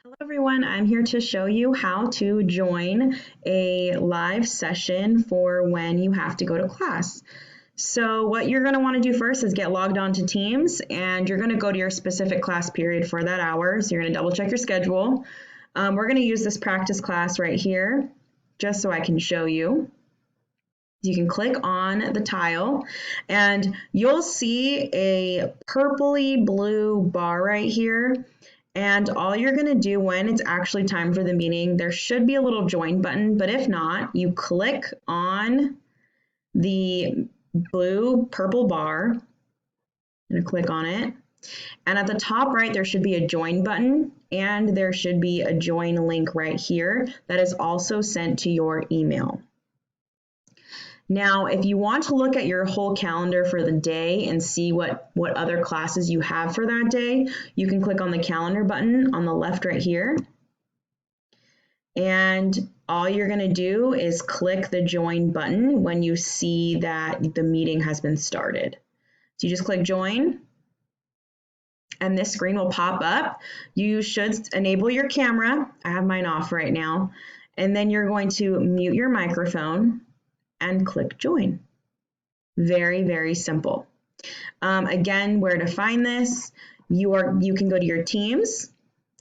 Hello everyone, I'm here to show you how to join a live session for when you have to go to class. So what you're going to want to do first is get logged on to Teams, and you're going to go to your specific class period for that hour. So you're going to double check your schedule. We're going to use this practice class right here just so I can show you. You can click on the tile and you'll see a purpley blue bar right here. And all you're going to do when it's actually time for the meeting, there should be a little join button, but if not, you click on the blue purple bar. I'm going to click on it. And at the top right, there should be a join button, and there should be a join link right here that is also sent to your email. Now, if you want to look at your whole calendar for the day and see what other classes you have for that day, you can click on the calendar button on the left right here. And all you're going to do is click the join button when you see that the meeting has been started. So you just click join, and this screen will pop up. You should enable your camera. I have mine off right now. And then you're going to mute your microphone and click join. Very, very simple. Again, where to find this, you can go to your Teams.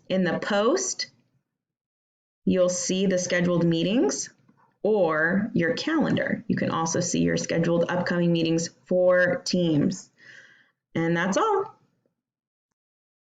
In the post, you'll see the scheduled meetings, or your calendar. You can also see your scheduled upcoming meetings for Teams. And that's all.